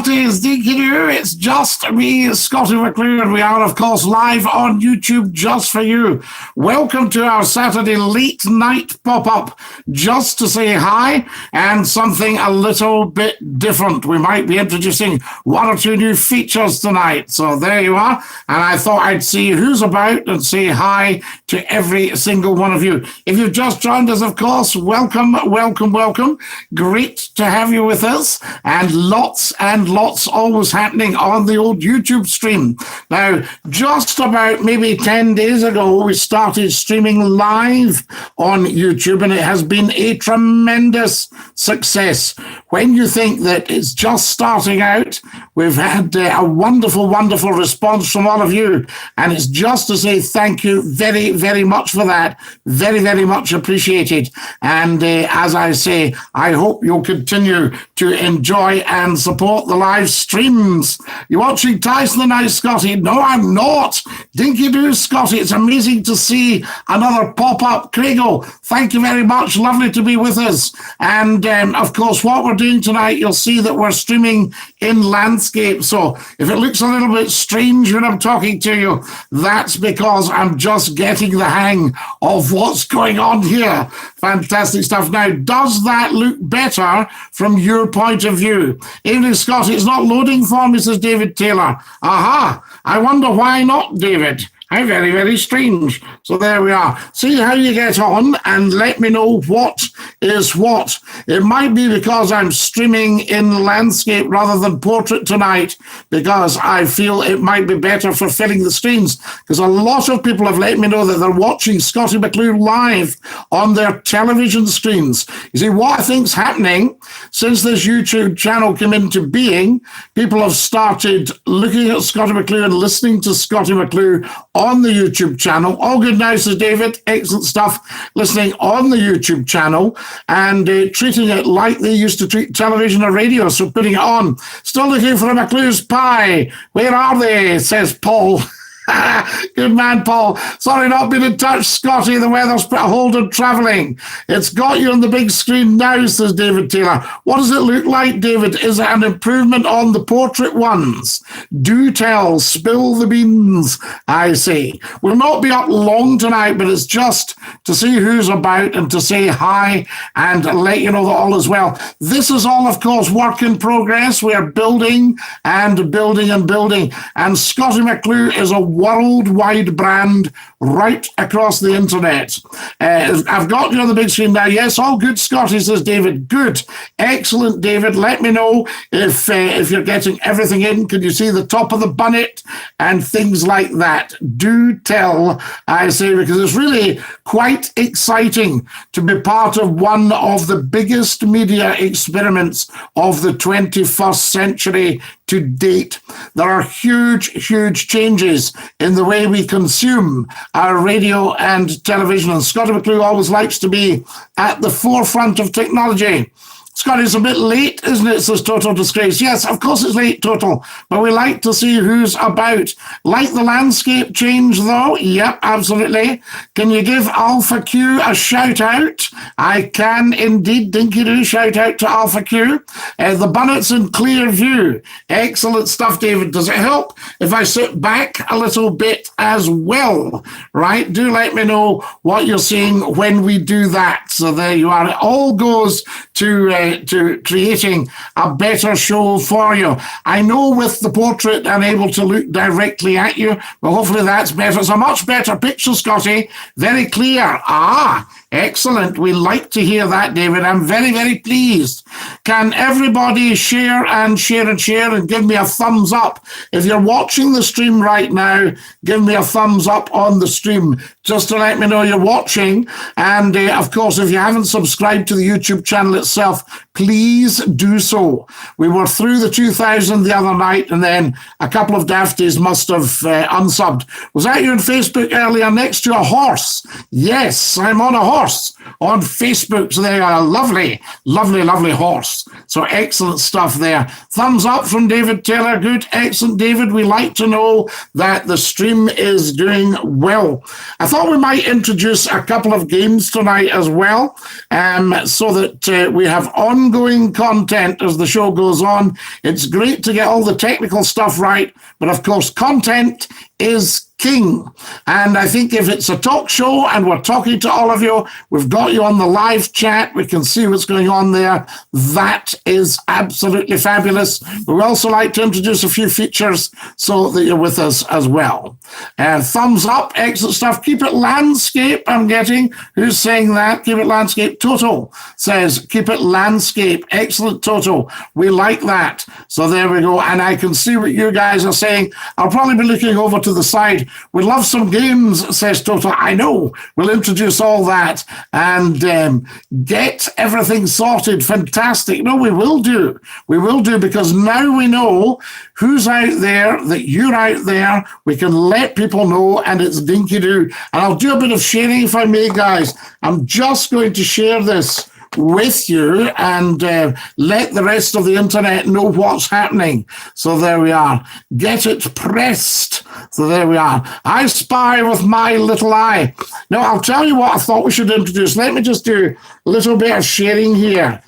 Scotty's Dinky-Doo. It's just me, Scottie McClue, and we are, of course, live on YouTube just for you. Welcome to our Saturday late night pop-up, just to say hi and something a little bit different. We might be introducing one or two new features tonight. So there you are. And I thought I'd see who's about and say hi to every single one of you. If you've just joined us, of course, welcome, welcome, welcome. Great to have you with us. And lots always happening on the old YouTube stream. Now, just about maybe 10 days ago, we started streaming live on YouTube, and it has been a tremendous success. When you think that it's just starting out, we've had a wonderful, wonderful response from all of you, and it's just to say thank you very, very much for that. Very, very much appreciated. And as I say, I hope you'll continue to enjoy and support the live streams. You're watching Tyson the Night Scotty? No, I'm not. Dinky-Doo Scotty. It's amazing to see another pop-up. Craigo, thank you very much. Lovely to be with us. And of course, what we're doing tonight, you'll see that we're streaming in landscape. So if it looks a little bit strange when I'm talking to you, that's because I'm just getting the hang of what's going on here. Fantastic stuff. Now, does that look better from your point of view? Evening, Scotty. It's not loading for me, says David Taylor. Aha. I wonder why not, David. How very, very strange. So there we are. See how you get on and let me know what is what. It might be because I'm streaming in landscape rather than portrait tonight, because I feel it might be better for filling the screens, because a lot of people have let me know that they're watching Scottie McClue live on their television screens. You see, what I think's happening since this YouTube channel came into being, people have started looking at Scottie McClue and listening to Scottie McClue on the YouTube channel. All good now, says David. Excellent stuff. Listening on the YouTube channel and treating it like they used to treat television or radio, so putting it on. Still looking for a McClue's pie. Where are they, says Paul. Good man, Paul. Sorry, not been in touch, Scotty. The weather's put a hold on travelling. It's got you on the big screen now, says David Taylor. What does it look like, David? Is it an improvement on the portrait ones? Do tell. Spill the beans, I say. We'll not be up long tonight, but it's just to see who's about and to say hi and let you know that all is well. This is all, of course, work in progress. We are building and building and building. And Scottie McClue is a worldwide brand right across the internet. I've got you on the big screen now. Yes, all good, Scotty, says David. Good. Excellent, David. Let me know if you're getting everything in. Can you see the top of the bonnet and things like that? Do tell, I say, because it's really quite exciting to be part of one of the biggest media experiments of the 21st century to date. There are huge, huge changes in the way we consume our radio and television. And Scottie McClue always likes to be at the forefront of technology. Scotty, it's a bit late, isn't it, says Total Disgrace. Yes, of course it's late, Total, but we like to see who's about. Like the landscape change, though? Yep, absolutely. Can you give Alpha Q a shout-out? I can indeed. Dinky-Doo, shout-out to Alpha Q. The bonnet's in clear view. Excellent stuff, David. Does it help if I sit back a little bit as well? Right? Do let me know what you're seeing when we do that. So there you are. It all goes to creating a better show for you. I know with the portrait I'm able to look directly at you, but hopefully that's better. It's a much better picture, Scotty. Very clear. Excellent. We like to hear that, David. I'm very, very pleased. Can everybody share and share and share and give me a thumbs up? If you're watching the stream right now, give me a thumbs up on the stream just to let me know you're watching. And of course, if you haven't subscribed to the YouTube channel itself, please do so. We were through the 2,000 the other night, and then a couple of dafties must have unsubbed. Was that you on Facebook earlier next to a horse? Yes, I'm on a horse on Facebook. So they are a lovely, lovely, lovely horse. So excellent stuff there. Thumbs up from David Taylor. Good. Excellent, David. We like to know that the stream is doing well. I thought we might introduce a couple of games tonight as well, so that we have on ongoing content as the show goes on. It's great to get all the technical stuff right, but of course, content is king. And I think if it's a talk show and we're talking to all of you, we've got you on the live chat, we can see what's going on there. That is absolutely fabulous. We also like to introduce a few features so that you're with us as well. Thumbs up, excellent stuff. Keep it landscape, I'm getting. Who's saying that? Keep it landscape. Toto says, keep it landscape. Excellent, Toto. We like that. So there we go. And I can see what you guys are saying. I'll probably be looking over to the side. We love some games, says Toto. I know. We'll introduce all that and get everything sorted. Fantastic. No, we will do. We will do, because now we know who's out there, that you're out there. We can let people know, and it's Dinky-Doo. And I'll do a bit of sharing if I may, guys. I'm just going to share this with you and let the rest of the internet know what's happening. So there we are. Get it pressed. So there we are. I spy with my little eye. Now, I'll tell you what I thought we should introduce. Let me just do a little bit of sharing here.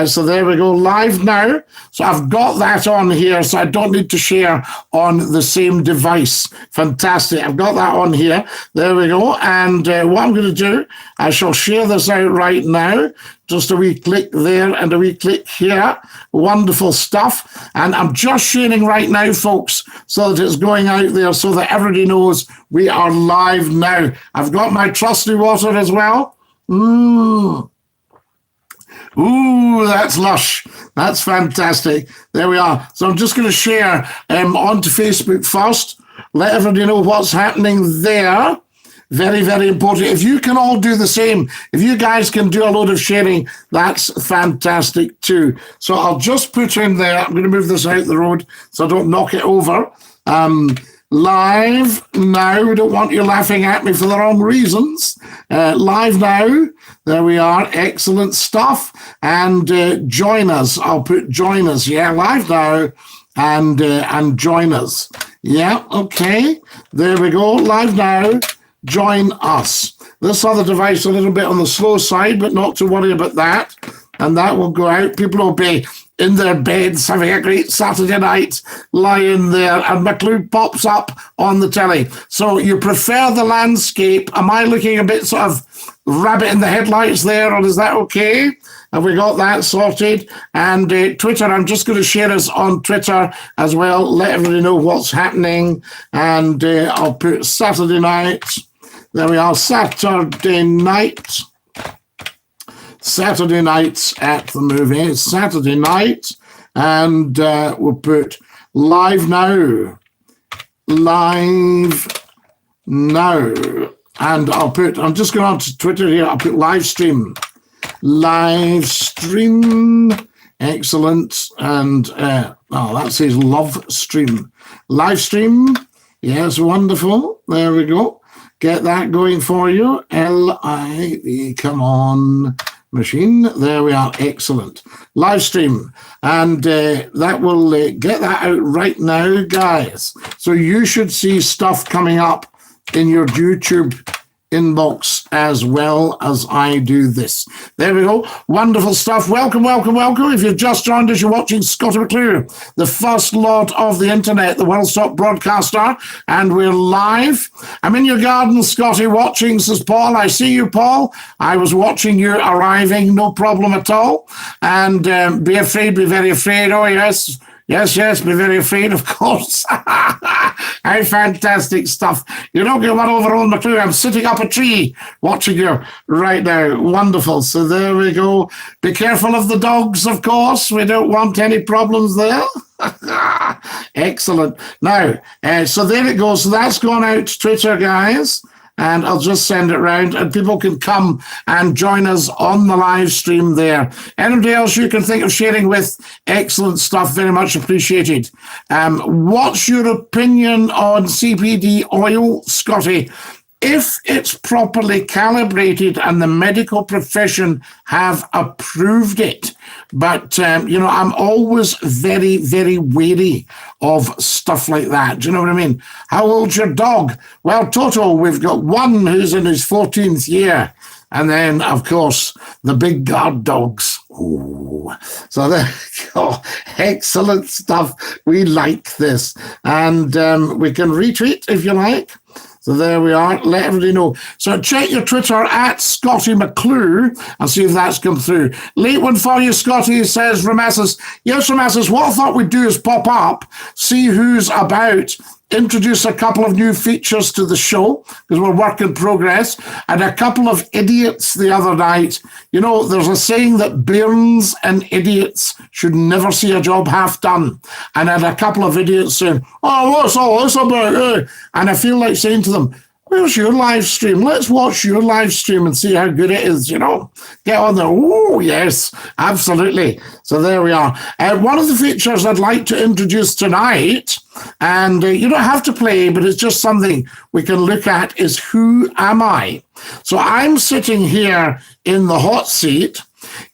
So there we go, live now. So I've got that on here, so I don't need to share on the same device. Fantastic. I've got that on here. There we go. And what I'm going to do, I shall share this out right now. Just a wee click there and a wee click here. Wonderful stuff. And I'm just sharing right now, folks, so that it's going out there so that everybody knows we are live now. I've got my trusty water as well. Ooh, that's lush. That's fantastic. There we are. So I'm just going to share onto Facebook first. Let everybody know what's happening there. Very, very important. If you can all do the same, if you guys can do a load of sharing, that's fantastic too. So I'll just put in there. I'm going to move this out the road so I don't knock it over. Live now. We don't want you laughing at me for the wrong reasons. Live now. There we are. Excellent stuff. And join us. I'll put join us. Yeah, live now. And join us. Yeah, okay. There we go. Live now. Join us. This other device a little bit on the slow side, but not to worry about that. And that will go out. People will be in their beds having a great Saturday night, lying there, and McClue pops up on the telly. So you prefer the landscape. Am I looking a bit sort of rabbit in the headlights there, or is that okay? Have we got that sorted? And Twitter, I'm just going to share us on Twitter as well. Let everybody know what's happening. And I'll put Saturday night. There we are, Saturday night. Saturday nights at the movie. Saturday night. And we'll put live now. Live now. And I'll put, I'm just going on to Twitter here. I'll put live stream. Live stream. Excellent. And that says love stream. Live stream. Yes, wonderful. There we go. Get that going for you. L-I-V, come on, machine. There we are. Excellent. Live stream. And that will get that out right now, guys. So you should see stuff coming up in your YouTube inbox as well as I do this. There we go. Wonderful stuff. Welcome, welcome, welcome. If you've just joined us, you're watching Scottie McClue, the first lord of the internet, the world's top broadcaster, and we're live. I'm in your garden, Scottie, watching, says Paul. I see you, Paul. I was watching you arriving, no problem at all. And be afraid, be very afraid. Oh, yes. Yes, yes, be very afraid, of course. How fantastic stuff. You're not going to run over old McClue. I'm sitting up a tree watching you right now. Wonderful. So there we go. Be careful of the dogs, of course. We don't want any problems there. Excellent. Now, so there it goes. So that's gone out to Twitter, guys. And I'll just send it round, and people can come and join us on the live stream there. Anybody else you can think of sharing with? Excellent stuff, very much appreciated. What's your opinion on CBD oil, Scottie? If it's properly calibrated and the medical profession have approved it. But, I'm always very, very wary of stuff like that. Do you know what I mean? How old's your dog? Well, Toto, we've got one who's in his 14th year. And then, of course, the big guard dogs. Ooh. So there you go. Excellent stuff. We like this. And we can retweet if you like. So there we are. Let everybody know. So check your Twitter at Scottie McClue and see if that's come through. Late one for you, Scottie, says Ramesses. Yes, Ramesses, what I thought we'd do is pop up, see who's about, introduce a couple of new features to the show, because we're work in progress, and a couple of idiots the other night. You know, there's a saying that bairns and idiots should never see a job half done. And I had a couple of idiots saying, oh, what's all this about? And I feel like saying to them, where's your live stream? Let's watch your live stream and see how good it is, you know. Get on there. Oh, yes, absolutely. So there we are. One of the features I'd like to introduce tonight, and you don't have to play, but it's just something we can look at, is Who Am I? So I'm sitting here in the hot seat.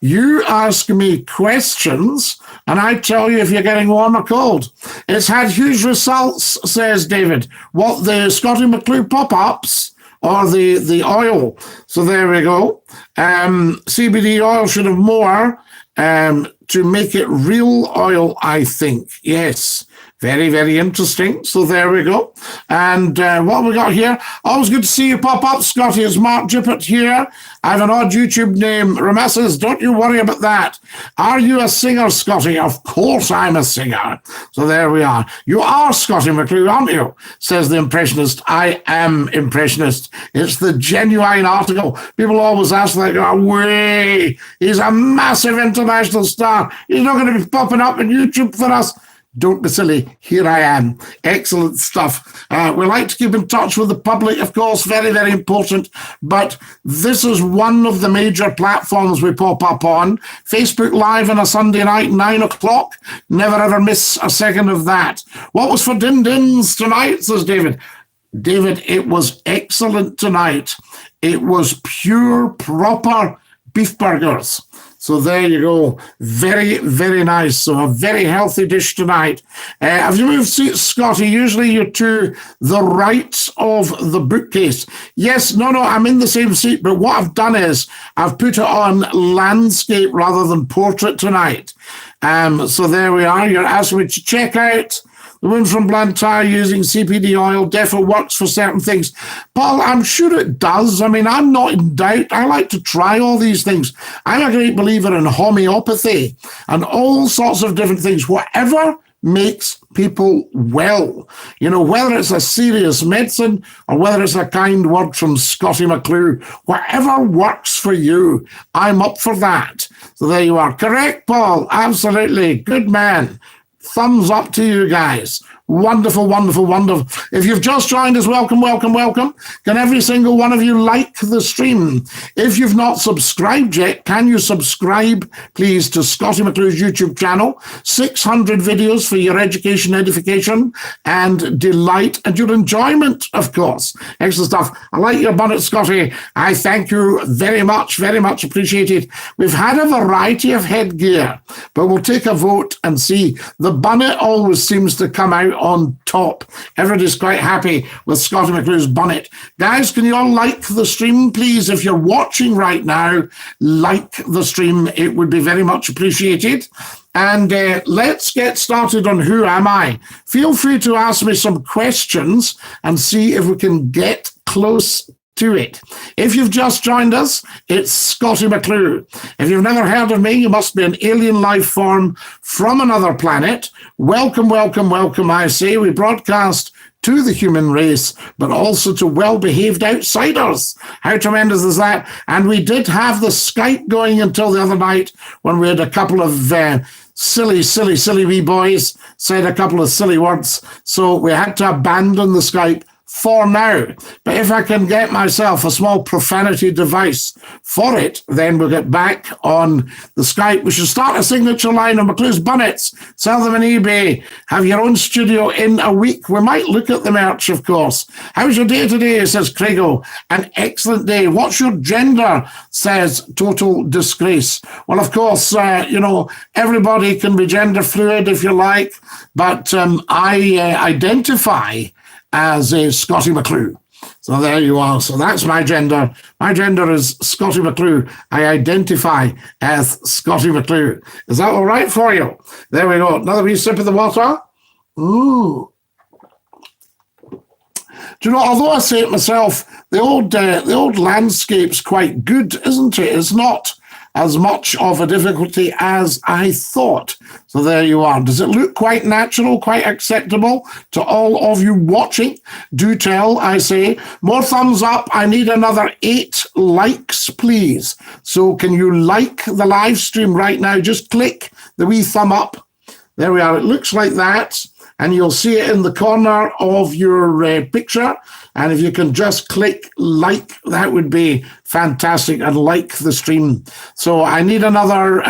You ask me questions, and I tell you if you're getting warm or cold. It's had huge results, says David. What, the Scottie McClue pop-ups or the oil? So there we go. CBD oil should have more to make it real oil, I think. Yes. Very, very interesting. So there we go. And what have we got here? Always good to see you pop up, Scottie. It's Mark Gippert here. I have an odd YouTube name. Ramesses, don't you worry about that. Are you a singer, Scottie? Of course I'm a singer. So there we are. You are Scottie McClue, aren't you? Says the impressionist. I am impressionist. It's the genuine article. People always ask, like, oh, way. He's a massive international star. He's not going to be popping up on YouTube for us. Don't be silly. Here I am. Excellent stuff. We like to keep in touch with the public, of course. Very, very important. But this is one of the major platforms we pop up on. Facebook Live on a Sunday night, 9 o'clock. Never ever miss a second of that. What was for Din Dins tonight, says David. David, it was excellent tonight. It was pure, proper beef burgers. So there you go. Very, very nice. So a very healthy dish tonight. Have you moved seats, Scottie? Usually you're to the right of the bookcase. Yes, no, I'm in the same seat, but what I've done is I've put it on landscape rather than portrait tonight. So there we are. You're asking me to check out the one from Blantyre using CBD oil. Defo works for certain things. Paul, I'm sure it does. I mean, I'm not in doubt. I like to try all these things. I'm a great believer in homeopathy and all sorts of different things. Whatever makes people well. You know, whether it's a serious medicine or whether it's a kind word from Scottie McClue, whatever works for you, I'm up for that. So there you are. Correct, Paul. Absolutely. Good man. Thumbs up to you guys. Wonderful, wonderful, wonderful. If you've just joined us, welcome, welcome, welcome. Can every single one of you like the stream? If you've not subscribed yet, can you subscribe, please, to Scottie McClue's YouTube channel? 600 videos for your education, edification, and delight, and your enjoyment, of course. Excellent stuff. I like your bonnet, Scottie. I thank you very much appreciated. We've had a variety of headgear, but we'll take a vote and see. The bonnet always seems to come out on top. Everybody's quite happy with Scottie McClue's bonnet. Guys, can you all like the stream, please? If you're watching right now, like the stream. It would be very much appreciated. And let's get started on Who Am I? Feel free to ask me some questions and see if we can get close to it. If you've just joined us, it's Scottie McClue. If you've never heard of me, you must be an alien life form from another planet. Welcome, welcome, welcome, I say. We broadcast to the human race, but also to well-behaved outsiders. How tremendous is that? And we did have the Skype going until the other night when we had a couple of silly wee boys said a couple of silly words. So we had to abandon the Skype for now. But if I can get myself a small profanity device for it, then we'll get back on the Skype. We should start a signature line of McClue's bonnets, sell them on eBay, have your own studio in a week. We might look at the merch, of course. How's your day today, says Craigo. An excellent day. What's your gender, says Total Disgrace. Well, of course, everybody can be gender fluid if you like, but I identify as a Scottie McClue. So there you are. So that's my gender. My gender is Scottie McClue. I identify as Scottie McClue. Is that all right for you? There we go. Another wee sip of the water. Ooh. Do you know, although I say it myself, the old landscape's quite good, isn't it? It's not as much of a difficulty as I thought. So there you are. Does it look quite natural, quite acceptable to all of you watching? Do tell, I say. More thumbs up. I need another 8 likes, please. So can you like the live stream right now? Just click the wee thumb up. There we are. It looks like that. And you'll see it in the corner of your picture. And if you can just click like, that would be fantastic, and like the stream. So I need another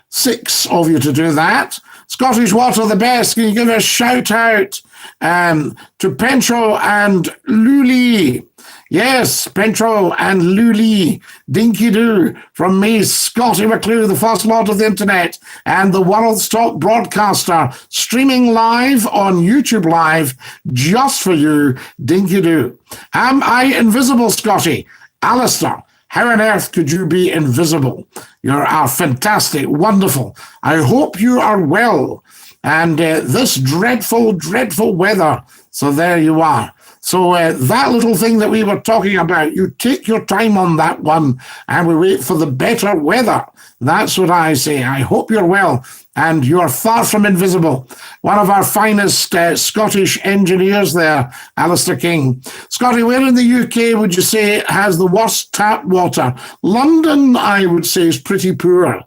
6 of you to do that. Scottish Water, the best. Can you give a shout out to Pentro and Luli? Yes, Pentro and Luli, Dinky-Doo, from me, Scottie McClue, the first lord of the internet, and the world's top broadcaster, streaming live on YouTube Live, just for you, Dinky-Doo. Am I invisible, Scottie? Alistair, how on earth could you be invisible? You're fantastic, wonderful. I hope you are well. And this dreadful, dreadful weather. So there you are. So that little thing that we were talking about, you take your time on that one, and we wait for the better weather. That's what I say. I hope you're well, and you're far from invisible. One of our finest Scottish engineers there, Alistair King. Scottie, where in the UK would you say has the worst tap water? London, I would say, is pretty poor.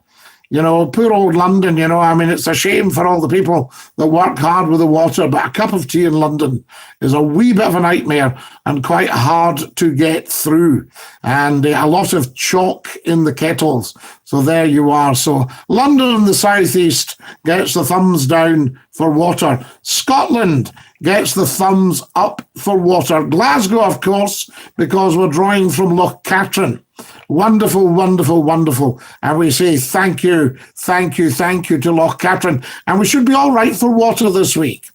You know, poor old London, you know, I mean, it's a shame for all the people that work hard with the water, but a cup of tea in London is a wee bit of a nightmare and quite hard to get through. And a lot of chalk in the kettles. So there you are. So London in the southeast gets the thumbs down for water. Scotland gets the thumbs up for water. Glasgow, of course, because we're drawing from Loch Catrin. Wonderful, wonderful, wonderful. And we say thank you, thank you, thank you to Loch Catrin. And we should be all right for water this week.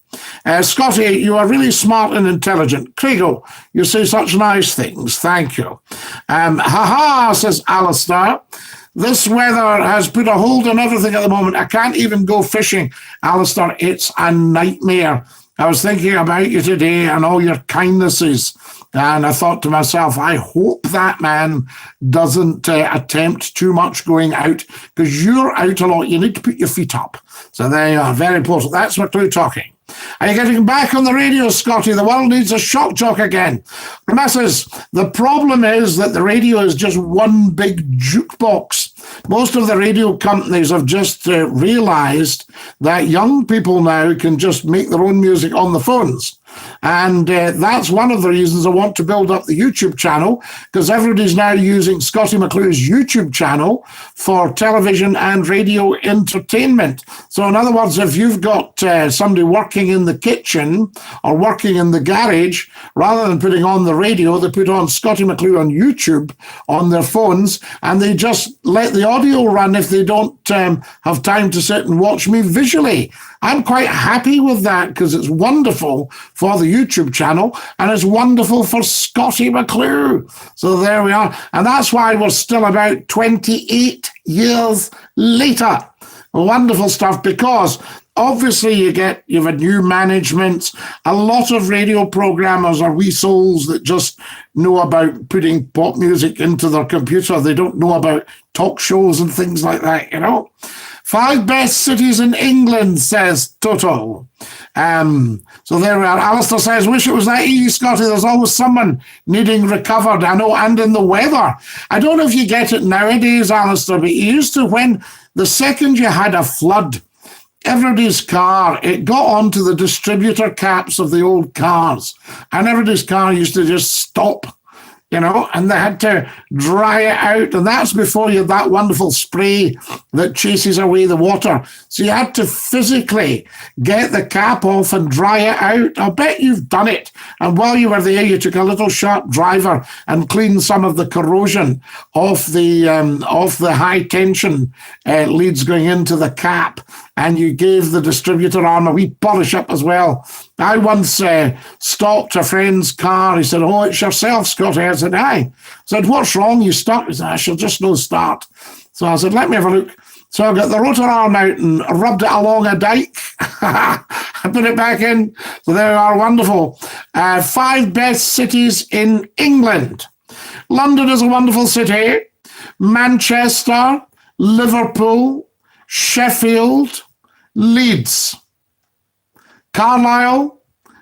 Scottie, you are really smart and intelligent. Craigo, you say such nice things. Thank you. Ha-ha, says Alistair. This weather has put a hold on everything at the moment. I can't even go fishing. Alistair, it's a nightmare. I was thinking about you today and all your kindnesses. And I thought to myself, I hope that man doesn't attempt too much going out, because you're out a lot. You need to put your feet up. So there you are. Very important. That's McClue talking. Are you getting back on the radio, Scottie? The world needs a shock jock again. The masses, the problem is that the radio is just one big jukebox. Most of the radio companies have just realized that young people now can just make their own music on the phones. And that's one of the reasons I want to build up the YouTube channel, because everybody's now using Scottie McClue's YouTube channel for television and radio entertainment. So in other words, if you've got somebody working in the kitchen or working in the garage, rather than putting on the radio, they put on Scottie McClue on YouTube on their phones, and they just let the audio run if they don't have time to sit and watch me visually. I'm quite happy with that, because it's wonderful for the YouTube channel and it's wonderful for Scottie McClue. So there we are. And that's why we're still about 28 years later. Wonderful stuff, because obviously you've a new management. A lot of radio programmers are wee souls that just know about putting pop music into their computer. They don't know about talk shows and things like that, you know. 5 best cities in England, says Toto. So there we are. Alistair says, wish it was that easy, Scottie. There's always someone needing recovered. I know, and in the weather. I don't know if you get it nowadays, Alistair, but you used to, when the second you had a flood, everybody's car, it got onto the distributor caps of the old cars, and everybody's car used to just stop, you know, and they had to dry it out. And that's before you had that wonderful spray that chases away the water. So you had to physically get the cap off and dry it out. I'll bet you've done it. And while you were there, you took a little sharp driver and cleaned some of the corrosion off the high tension leads going into the cap. And you gave the distributor arm a wee polish up as well. I once stopped a friend's car. He said, "Oh, it's yourself, Scotty." I said, "Aye." I said, "What's wrong? You stuck?" He said, "I shall just no start." So I said, "Let me have a look." So I got the rotor arm out and rubbed it along a dike. I put it back in. So there we are, wonderful. 5 best cities in England. London is a wonderful city. Manchester, Liverpool, Sheffield, Leeds, Carlisle,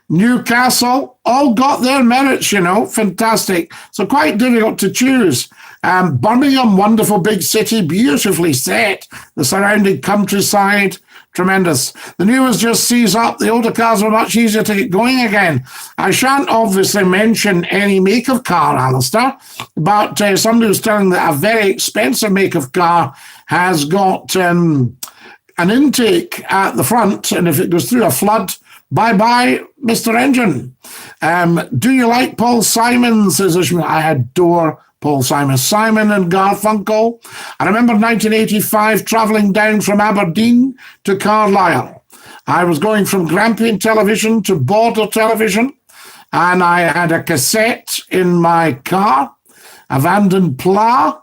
Newcastle, all got their merits, you know, fantastic. So quite difficult to choose. Birmingham, wonderful big city, beautifully set. The surrounding countryside, tremendous. The new ones just seize up. The older cars are much easier to get going again. I shan't obviously mention any make of car, Alistair, but somebody was telling that a very expensive make of car has got an intake at the front, and if it goes through a flood, bye-bye, Mr. Engine. Do you like Paul Simon, says Ishmael? I adore Paul Simon. Simon and Garfunkel. I remember 1985 travelling down from Aberdeen to Carlisle. I was going from Grampian Television to Border Television, and I had a cassette in my car, a Vanden Pla,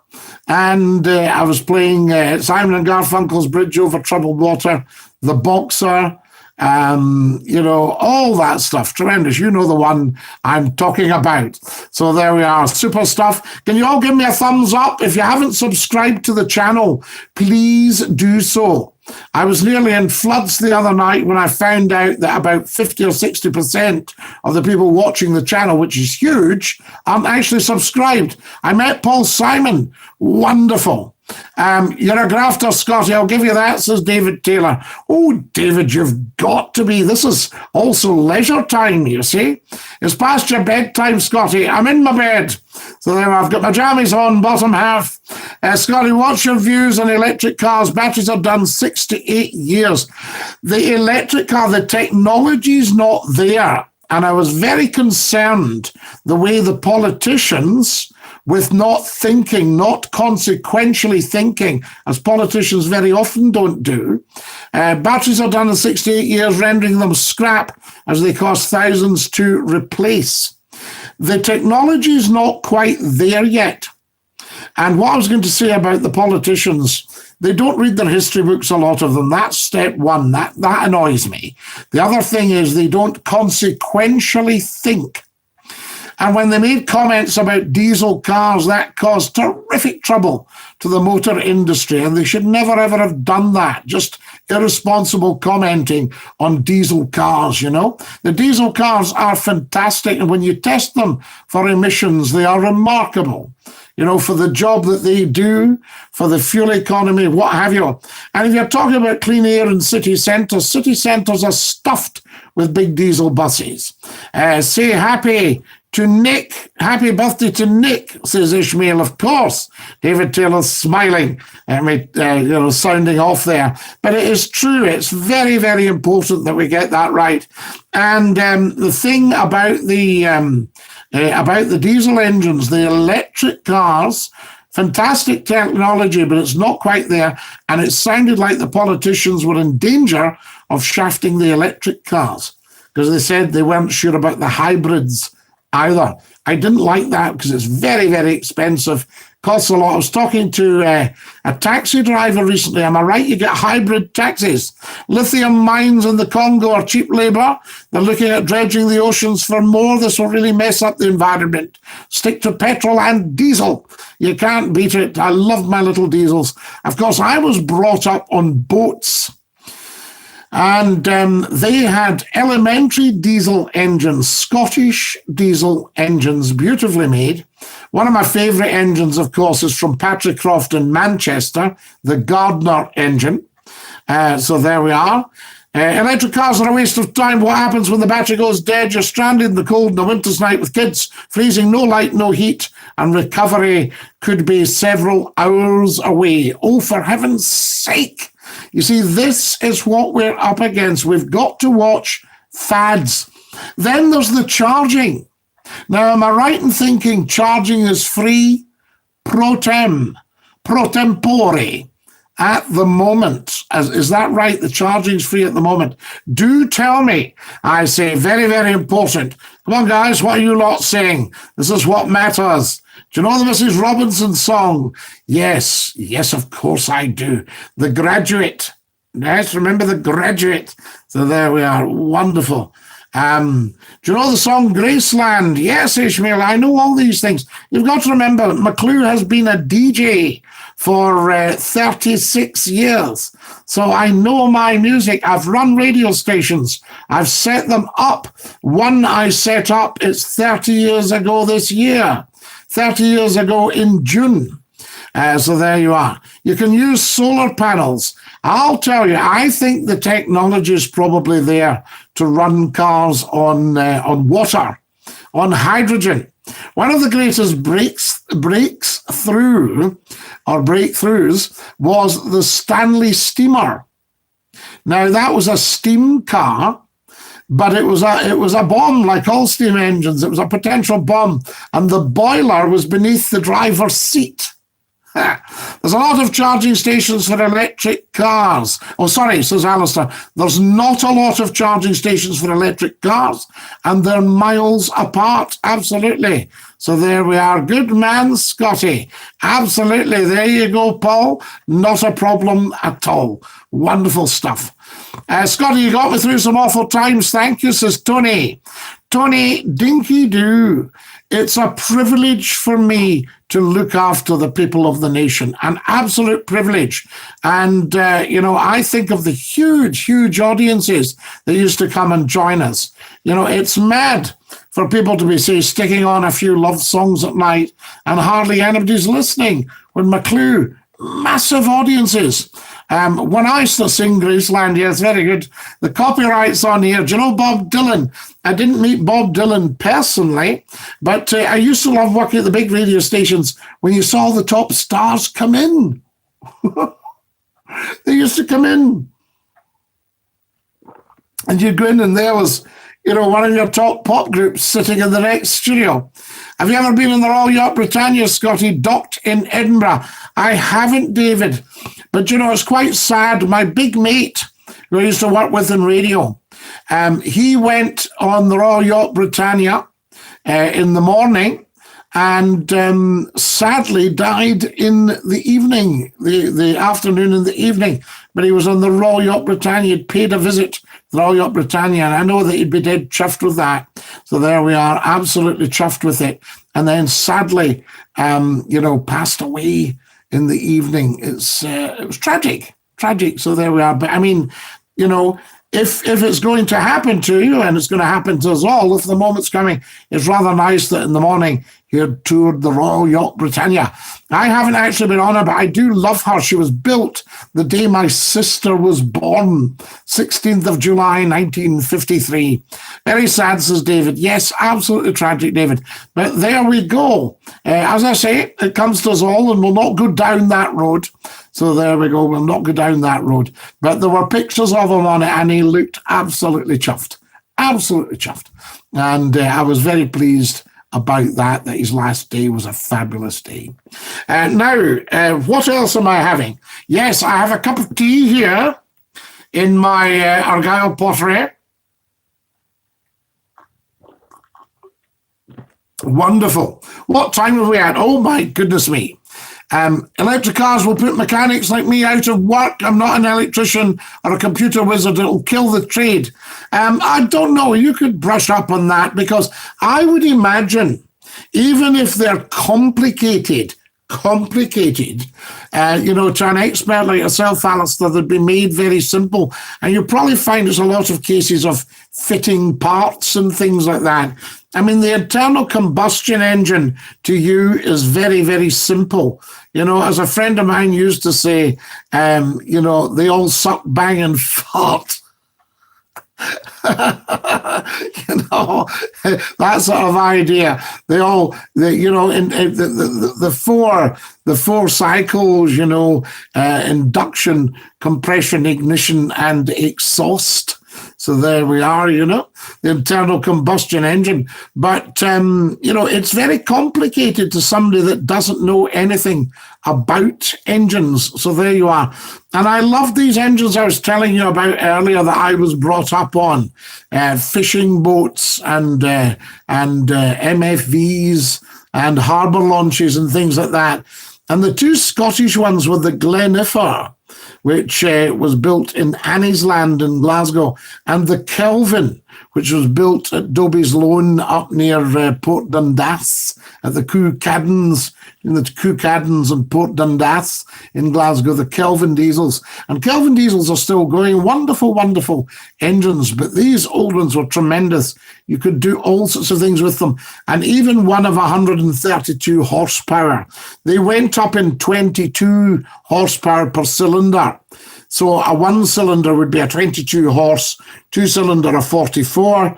and I was playing Simon and Garfunkel's Bridge Over Troubled Water, The Boxer, you know, all that stuff. Tremendous. You know the one I'm talking about. So there we are. Super stuff. Can you all give me a thumbs up? If you haven't subscribed to the channel, please do so. I was nearly in floods the other night when I found out that about 50 or 60% of the people watching the channel, which is huge, aren't actually subscribed. I met Paul Simon. Wonderful. You're a grafter, Scotty. I'll give you that, says David Taylor. Oh, David, you've got to be. This is also leisure time, you see. It's past your bedtime, Scotty. I'm in my bed. So there I've got my jammies on, bottom half. Scotty, what's your views on electric cars? Batteries are done 6 to 8 years. The electric car, the technology's not there. And I was very concerned the way the politicians, with not thinking, not consequentially thinking, as politicians very often don't do. Batteries are done in 6 to 8 years, rendering them scrap as they cost thousands to replace. The technology is not quite there yet. And what I was going to say about the politicians, they don't read their history books, a lot of them. That's step one. That annoys me. The other thing is they don't consequentially think. And when they made comments about diesel cars, that caused terrific trouble to the motor industry. And they should never, ever have done that. Just irresponsible commenting on diesel cars, you know. The diesel cars are fantastic. And when you test them for emissions, they are remarkable, you know, for the job that they do, for the fuel economy, what have you. And if you're talking about clean air in city centres are stuffed with big diesel buses. Say happy to Nick. Happy birthday to Nick, says Ishmael. Of course. David Taylor's smiling at me, you know, sounding off there. But it is true. It's very, very important that we get that right. And the thing about the diesel engines, the electric cars, fantastic technology, but it's not quite there. And it sounded like the politicians were in danger of shafting the electric cars because they said they weren't sure about the hybrids either. I didn't like that because it's very, very expensive. Costs a lot. I was talking to a taxi driver recently. Am I right? You get hybrid taxis. Lithium mines in the Congo are cheap labour. They're looking at dredging the oceans for more. This will really mess up the environment. Stick to petrol and diesel. You can't beat it. I love my little diesels. Of course, I was brought up on boats. And they had elementary diesel engines, Scottish diesel engines, beautifully made. One of my favourite engines, of course, is from Patrickcroft in Manchester, the Gardner engine. So there we are. Electric cars are a waste of time. What happens when the battery goes dead? You're stranded in the cold in a winter's night with kids, freezing, no light, no heat, and recovery could be several hours away. Oh, for heaven's sake. You see, this is what we're up against. We've got to watch fads. Then there's the charging. Now, am I right in thinking charging is free? Pro tempore. at the moment. Is that right? The charging's free at the moment. Do tell me. I say very, very important. Come on, guys, what are you lot saying? This is what matters. Do you know the Mrs. Robinson song? Yes, of course I do. The Graduate. Yes, remember The Graduate. So there we are. Wonderful. Do you know the song Graceland? Yes, Ishmael, I know all these things. You've got to remember, McClue has been a DJ for 36 years. So I know my music. I've run radio stations. I've set them up. One I set up, it's 30 years ago this year. 30 years ago in June. So there you are. You can use solar panels. I'll tell you, I think the technology is probably there to run cars on water, on hydrogen. One of the greatest breakthroughs was the Stanley Steamer. Now that was a steam car, but it was a bomb, like all steam engines. It was a potential bomb, and the boiler was beneath the driver's seat. There's a lot of charging stations for electric cars. Oh, sorry, says Alistair. There's not a lot of charging stations for electric cars, and they're miles apart. Absolutely. So there we are. Good man, Scotty. Absolutely. There you go, Paul. Not a problem at all. Wonderful stuff. Scotty, you got me through some awful times. Thank you, says Tony. Tony, Dinky-Doo. It's a privilege for me to look after the people of the nation, an absolute privilege. And, I think of the huge audiences that used to come and join us. It's mad for people to be, say, sticking on a few love songs at night and hardly anybody's listening. When McClue, massive audiences. When I used to sing Graceland, yes, very good. The copyright's on here. Do you know Bob Dylan? I didn't meet Bob Dylan personally, but I used to love working at the big radio stations when you saw the top stars come in. They used to come in. And you'd go in and there was, one of your top pop groups sitting in the next studio. Have you ever been in the Royal Yacht Britannia, Scotty, docked in Edinburgh? I haven't, David. But, it's quite sad. My big mate, who I used to work with in radio, he went on the Royal Yacht Britannia in the morning and sadly died in the evening, the afternoon and the evening. But he was on the Royal Yacht Britannia. He'd paid a visit to the Royal Yacht Britannia, and I know that he'd be dead chuffed with that. So there we are, absolutely chuffed with it. And then sadly, passed away in the evening. It was tragic. So there we are. But I mean, if it's going to happen to you, and it's going to happen to us all, if the moment's coming, it's rather nice that in the morning he had toured the Royal Yacht Britannia. I haven't actually been on her, but I do love her. She was built the day my sister was born, 16th of July, 1953. Very sad, says David. Yes, absolutely tragic, David. But there we go. As I say, it comes to us all, and we'll not go down that road. So there we go. We'll not go down that road. But there were pictures of him on it, and he looked absolutely chuffed. Absolutely chuffed. And I was very pleased about that his last day was a fabulous day. Now, what else am I having? Yes, I have a cup of tea here in my Argyle pottery. Wonderful. What time have we had? Oh, my goodness me. Electric cars will put mechanics like me out of work. I'm not an electrician or a computer wizard. It'll kill the trade. I don't know. You could brush up on that, because I would imagine, even if they're complicated, to an expert like yourself, Alistair, they'd be made very simple. And you'll probably find there's a lot of cases of fitting parts and things like that. I mean, the internal combustion engine to you is very, very simple. As a friend of mine used to say, they all suck, bang, and fart. That sort of idea. They all, the four cycles, induction, compression, ignition, and exhaust. So there we are, the internal combustion engine. But, it's very complicated to somebody that doesn't know anything about engines. So there you are. And I love these engines I was telling you about earlier that I was brought up on. Fishing boats and MFVs and harbour launches and things like that. And the two Scottish ones were the Gleniffer, which was built in Anniesland in Glasgow, and the Kelvin, which was built at Dobbie's Loan up near Port Dundas at the Cucaddens, in the Cucaddens and Port Dundas in Glasgow, the Kelvin diesels. And Kelvin diesels are still going, wonderful, wonderful engines, but these old ones were tremendous. You could do all sorts of things with them. And even one of 132 horsepower. They went up in 22 horsepower per cylinder. So a one-cylinder would be a 22 horse, two-cylinder a 44,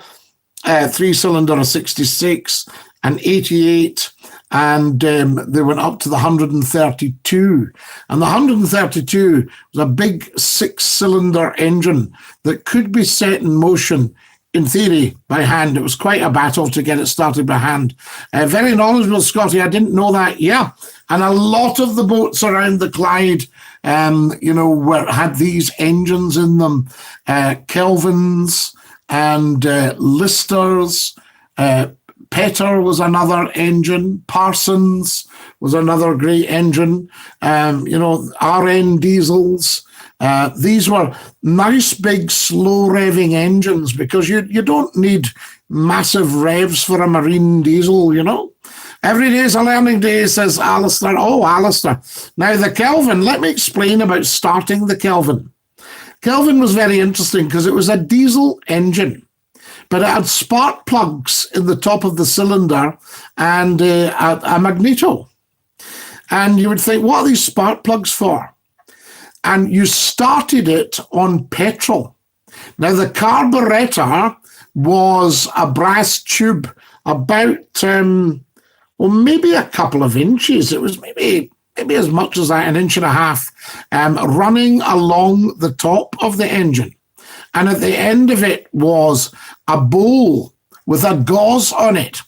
three-cylinder a 66, an 88, and they went up to the 132. And the 132 was a big six-cylinder engine that could be set in motion, in theory, by hand. It was quite a battle to get it started by hand. Very knowledgeable, Scotty. I didn't know that. Yeah. And a lot of the boats around the Clyde, had these engines in them. Kelvins and Listers. Petter was another engine. Parsons was another great engine. RN diesels. These were nice, big, slow-revving engines because you don't need massive revs for a marine diesel, Every day is a learning day, says Alistair. Oh, Alistair. Now, the Kelvin, let me explain about starting the Kelvin. Kelvin was very interesting because it was a diesel engine, but it had spark plugs in the top of the cylinder and a magneto. And you would think, what are these spark plugs for? And you started it on petrol. Now, the carburetor was a brass tube about, maybe a couple of inches. It was maybe as much as an inch and a half, running along the top of the engine. And at the end of it was a bowl with a gauze on it.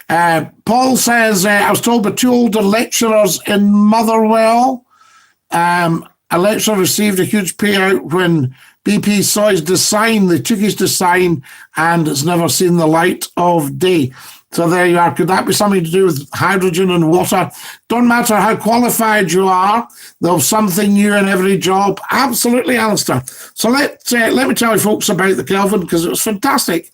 Paul says, I was told by two older lecturers in Motherwell, a lecturer received a huge payout when BP saw his design. They took his design and it's never seen the light of day. So there you are. Could that be something to do with hydrogen and water? Don't matter how qualified you are, there's something new in every job. Absolutely, Alistair. So let me tell you folks about the Kelvin because it was fantastic.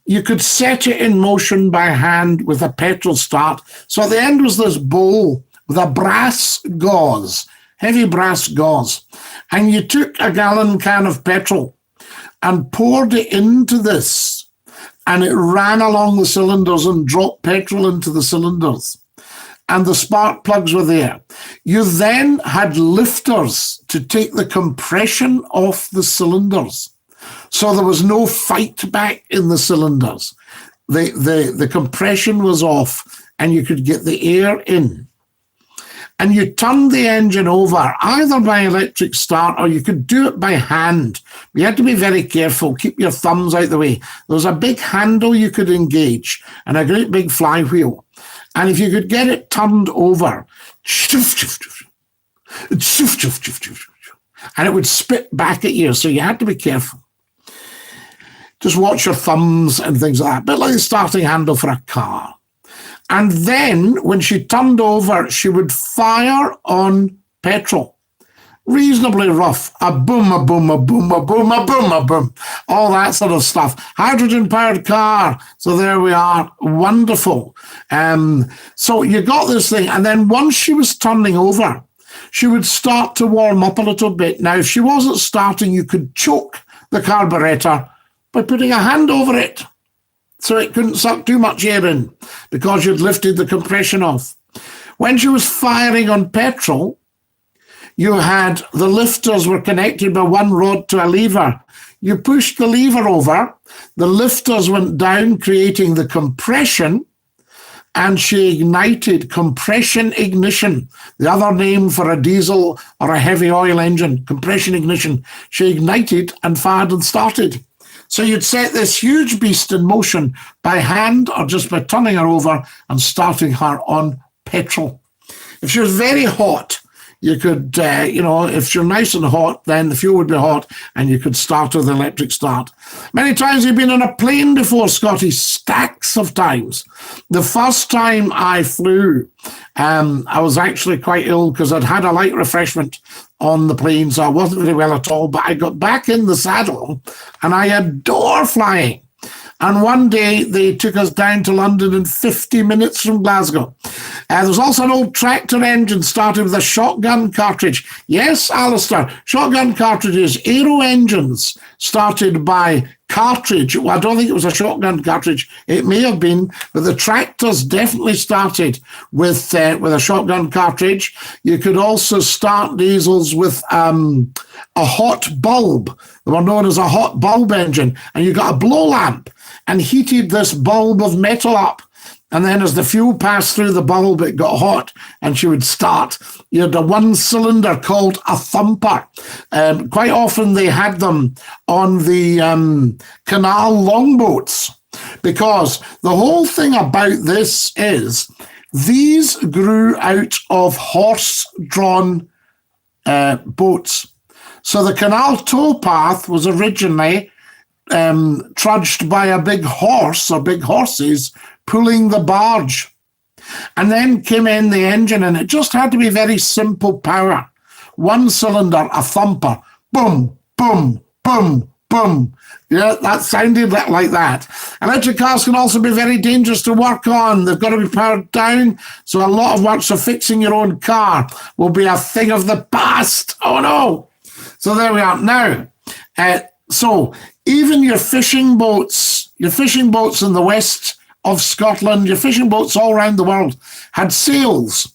You could set it in motion by hand with a petrol start. So at the end was this bowl with a brass gauze, heavy brass gauze. And you took a gallon can of petrol and poured it into this. And it ran along the cylinders and dropped petrol into the cylinders. And the spark plugs were there. You then had lifters to take the compression off the cylinders. So there was no fight back in the cylinders. The compression was off and you could get the air in. And you turned the engine over either by electric start or you could do it by hand. You had to be very careful, keep your thumbs out the way. There was a big handle you could engage and a great big flywheel. And if you could get it turned over, and it would spit back at you, so you had to be careful. Just watch your thumbs and things like that, a bit like the starting handle for a car. And then when she turned over, she would fire on petrol. Reasonably rough. A boom, a boom, a boom, a boom, a boom, a boom. All that sort of stuff. Hydrogen-powered car. So there we are. Wonderful. So you got this thing. And then once she was turning over, she would start to warm up a little bit. Now, if she wasn't starting, you could choke the carburetor by putting a hand over it, so it couldn't suck too much air in because you'd lifted the compression off. When she was firing on petrol, you had the lifters were connected by one rod to a lever. You pushed the lever over, the lifters went down, creating the compression, and she ignited. Compression ignition, the other name for a diesel or a heavy oil engine, compression ignition. She ignited and fired and started. So you'd set this huge beast in motion by hand or just by turning her over and starting her on petrol. If she was very hot, you could, if she's nice and hot, then the fuel would be hot and you could start with electric start. Many times you've been on a plane before, Scotty, stacks of times. The first time I flew, I was actually quite ill because I'd had a light refreshment on the plane, so I wasn't very well at all, but I got back in the saddle and I adore flying. And one day they took us down to London in 50 minutes from Glasgow. There was also an old tractor engine started with a shotgun cartridge. Yes, Alistair, shotgun cartridges, aero engines started by cartridge. Well, I don't think it was a shotgun cartridge. It may have been, but the tractors definitely started with a shotgun cartridge. You could also start diesels with a hot bulb. They were known as a hot bulb engine. And you got a blow lamp and heated this bulb of metal up. And then as the fuel passed through the bulb, it got hot and she would start. You had a one cylinder called a thumper. Quite often they had them on the canal longboats, because the whole thing about this is these grew out of horse-drawn boats. So the canal towpath was originally trudged by a big horse or big horses pulling the barge. And then came in the engine, and it just had to be very simple power. One cylinder, a thumper, boom, boom, boom, boom. Yeah, that sounded like that. Electric cars can also be very dangerous to work on. They've got to be powered down, so a lot of work, so fixing your own car will be a thing of the past. Oh no. So there we are. Now, so even your fishing boats in the west of Scotland, your fishing boats all around the world had sails,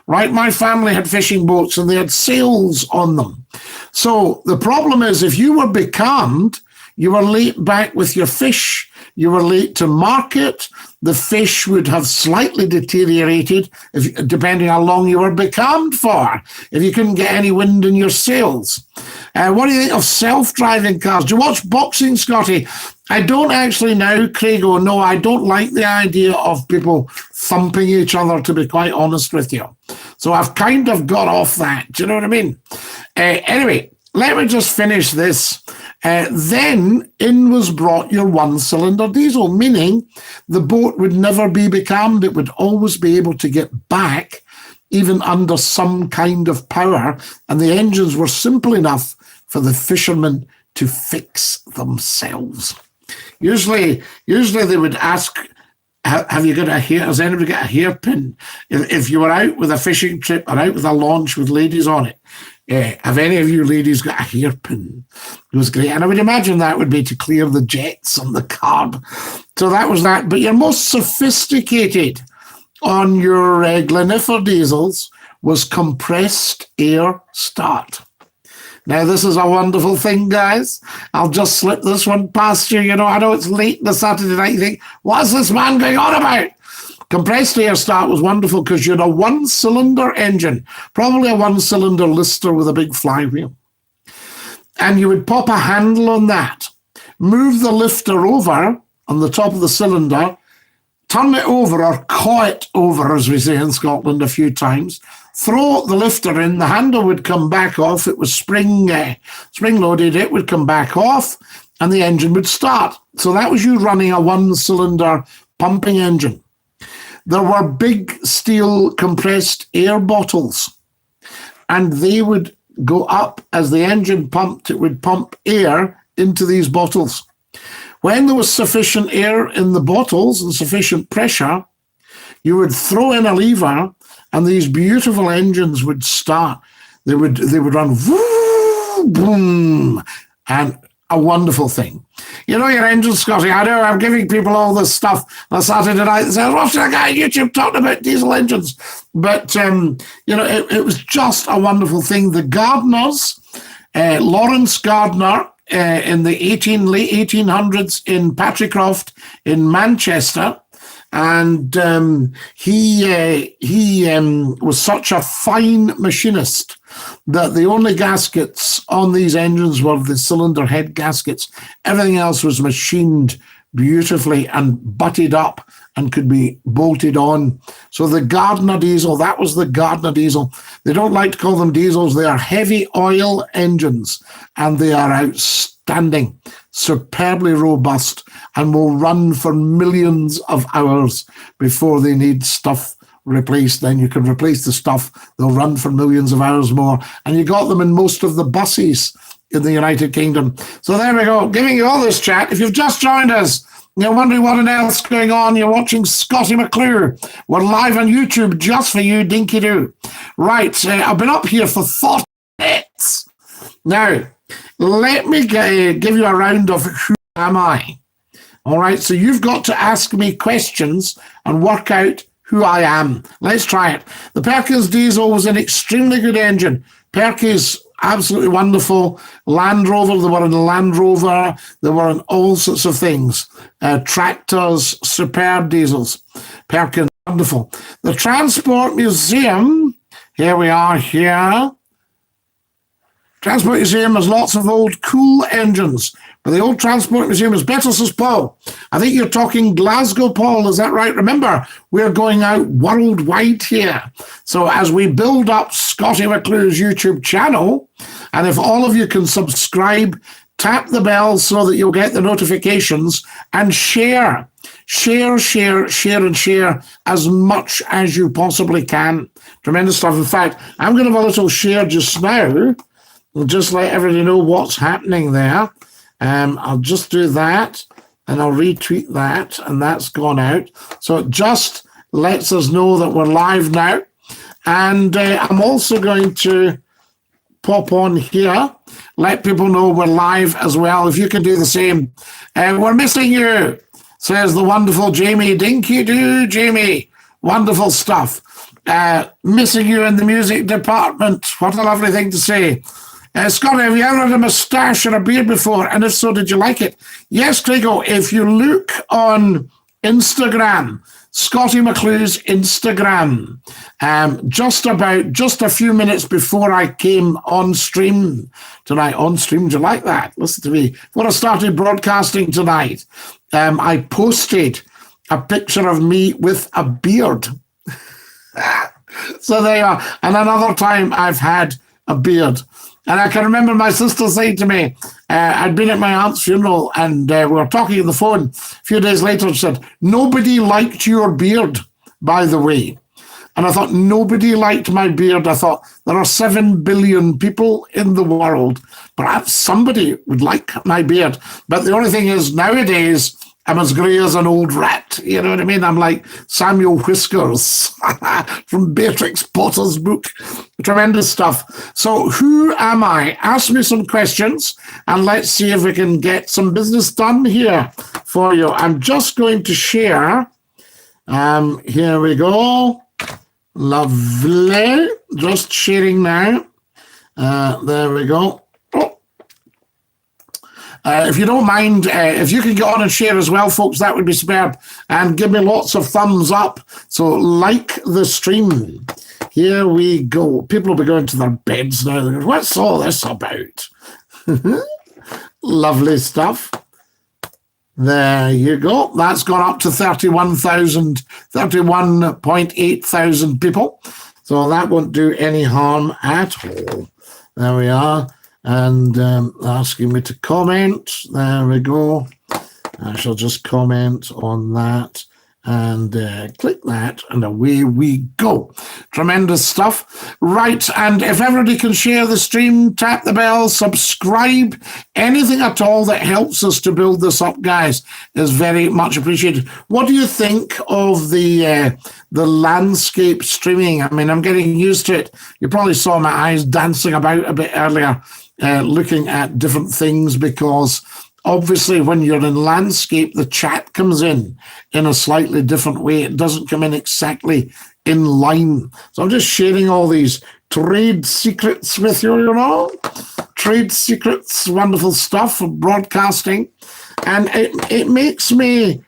right? My family had fishing boats and they had sails on them. So the problem is, if you were becalmed, you were late back with your fish, you were late to market, the fish would have slightly deteriorated, depending how long you were becalmed for, if you couldn't get any wind in your sails. What do you think of self-driving cars? Do you watch boxing, Scotty? I don't actually now, Craigo. No, I don't like the idea of people thumping each other, to be quite honest with you. So I've kind of got off that. Do you know what I mean? Anyway, let me just finish this. Then in was brought your one-cylinder diesel, meaning the boat would never be becalmed. It would always be able to get back, even under some kind of power. And the engines were simple enough for the fishermen to fix themselves. Usually they would ask, have you got has anybody got a hairpin? If you were out with a fishing trip or out with a launch with ladies on it, have any of you ladies got a hairpin? It was great. And I would imagine that would be to clear the jets on the carb. So that was that. But your most sophisticated on your Glenifer diesels was compressed air start. Now, this is a wonderful thing, guys. I'll just slip this one past you. I know it's late on a Saturday night. You think, what's this man going on about? Compressed air start was wonderful because you had a one-cylinder engine, probably a one-cylinder lister with a big flywheel. And you would pop a handle on that, move the lifter over on the top of the cylinder, turn it over or caw it over, as we say in Scotland a few times, throw the lifter in, the handle would come back off. It was spring-loaded. It would come back off and the engine would start. So that was you running a one-cylinder pumping engine. There were big steel compressed air bottles, and they would go up as the engine pumped. It would pump air into these bottles. When there was sufficient air in the bottles and sufficient pressure, you would throw in a lever and these beautiful engines would start. They would run boom, and a wonderful thing. Your engine, Scotty, I know I'm giving people all this stuff on a Saturday night. They say, I'm watching a guy on YouTube talking about diesel engines. But, it was just a wonderful thing. The Gardners, Lawrence Gardner, in the late 1800s in Patricroft in Manchester, And he was such a fine machinist that the only gaskets on these engines were the cylinder head gaskets. Everything else was machined beautifully and butted up and could be bolted on. So the Gardner diesel, that was the Gardner diesel. They don't like to call them diesels. They are heavy oil engines, and they are outstanding, superbly robust, and will run for millions of hours before they need stuff replaced. Then you can replace the stuff. They'll run for millions of hours more. And you got them in most of the buses in the United Kingdom. So there we go, giving you all this chat. If you've just joined us, you're wondering what on earth's going on, you're watching Scottie McClue. We're live on YouTube just for you, Dinky-Doo. Right, I've been up here for 40 minutes. Now, let me give you a round of who am I. All right, so you've got to ask me questions and work out who I am. Let's try it. The Perkins diesel was an extremely good engine. Perkins, absolutely wonderful. Land Rover, they were in Land Rover. They were in all sorts of things. Tractors, superb diesels. Perkins, wonderful. The Transport Museum, here we are here. Transport Museum has lots of old cool engines. But the old Transport Museum is better, says Paul. I think you're talking Glasgow, Paul. Is that right? Remember, we're going out worldwide here. So as we build up Scottie McClue's YouTube channel, and if all of you can subscribe, tap the bell so that you'll get the notifications, and share as much as you possibly can. Tremendous stuff. In fact, I'm going to have a little share just now. We'll just let everybody know what's happening there. I'll just do that, and I'll retweet that, and that's gone out. So it just lets us know that we're live now. And I'm also going to pop on here, let people know we're live as well. If you can do the same. We're missing you, says the wonderful Jamie. Dinky-Doo, Jamie. Wonderful stuff. Missing you in the music department. What a lovely thing to say. Scottie, have you ever had a moustache or a beard before? And if so, did you like it? Yes, Craigo, if you look on Instagram, Scottie McClue's Instagram, just a few minutes before I came on stream tonight. On stream, do you like that? Listen to me. When I started broadcasting tonight, I posted a picture of me with a beard. So there you are. And another time I've had a beard. And I can remember my sister saying to me, I'd been at my aunt's funeral, and we were talking on the phone. A few days later, she said, nobody liked your beard, by the way. And I thought, nobody liked my beard. I thought, there are 7 billion people in the world. Perhaps somebody would like my beard. But the only thing is, nowadays, I'm as grey as an old rat. You know what I mean? I'm like Samuel Whiskers from Beatrix Potter's book. Tremendous stuff. So who am I? Ask me some questions, and let's see if we can get some business done here for you. I'm just going to share. Here we go. Lovely. Just sharing now. There we go. If you don't mind, if you can get on and share as well, folks, that would be superb. And give me lots of thumbs up. So like the stream. Here we go. People will be going to their beds now. They're going, what's all this about? Lovely stuff. There you go. That's gone up to 31.8 thousand people. So that won't do any harm at all. There we are. And asking me to comment. There we go. I shall just comment on that and click that, and away we go. Tremendous stuff. Right, and if everybody can share the stream, tap the bell, subscribe, anything at all that helps us to build this up, guys, is very much appreciated. What do you think of the landscape streaming? I mean, I'm getting used to it. You probably saw my eyes dancing about a bit earlier, looking at different things, because obviously when you're in landscape, the chat comes in a slightly different way. It doesn't come in exactly in line. So I'm just sharing all these trade secrets with you, you know. Trade secrets, wonderful stuff for broadcasting. And it makes me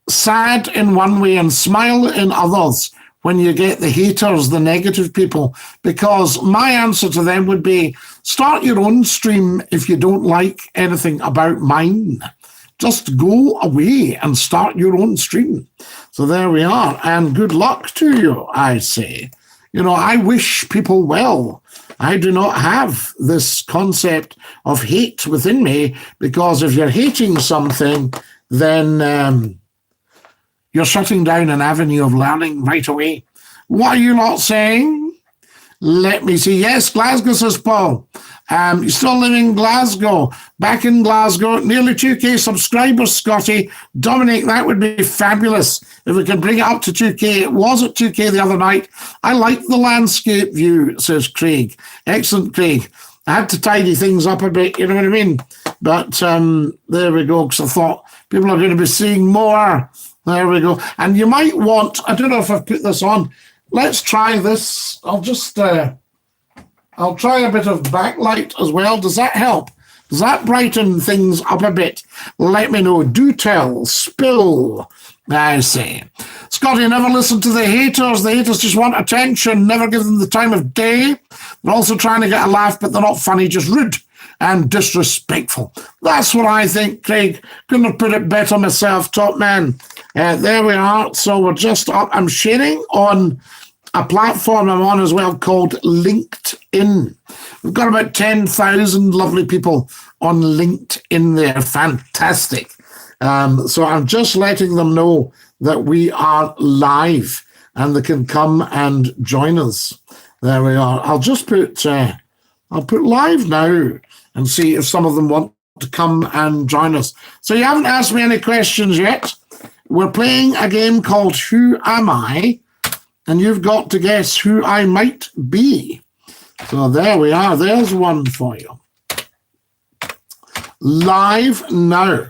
sad in one way and smile in others when you get the haters, the negative people, because my answer to them would be start your own stream if you don't like anything about mine. Just go away and start your own stream. So there we are. And good luck to you, I say. You know, I wish people well. I do not have this concept of hate within me, because if you're hating something, then you're shutting down an avenue of learning right away. What are you not saying? Let me see. Yes, Glasgow, says Paul. You still live in Glasgow. Back in Glasgow, nearly 2K subscribers, Scotty. Dominic, that would be fabulous if we can bring it up to 2K. It was at 2K the other night. I like the landscape view, says Craig. Excellent, Craig. I had to tidy things up a bit, you know what I mean? But there we go, because I thought people are going to be seeing more. There we go. And you might want, I don't know if I've put this on. Let's try this. I'll try a bit of backlight as well. Does that help? Does that brighten things up a bit? Let me know. Do tell. Spill, I say. Scotty, never listen to the haters. The haters just want attention. Never give them the time of day. They're also trying to get a laugh, but they're not funny, just rude and disrespectful. That's what I think, Craig. Couldn't have put it better myself, top man. There we are. So we're just up. I'm sharing on a platform I'm on as well called LinkedIn. We've got about 10,000 lovely people on LinkedIn there. Fantastic. So I'm just letting them know that we are live and they can come and join us. There we are. I'll just put live now and see if some of them want to come and join us. So you haven't asked me any questions yet. We're playing a game called Who Am I? And you've got to guess who I might be. So there we are. There's one for you. Live now.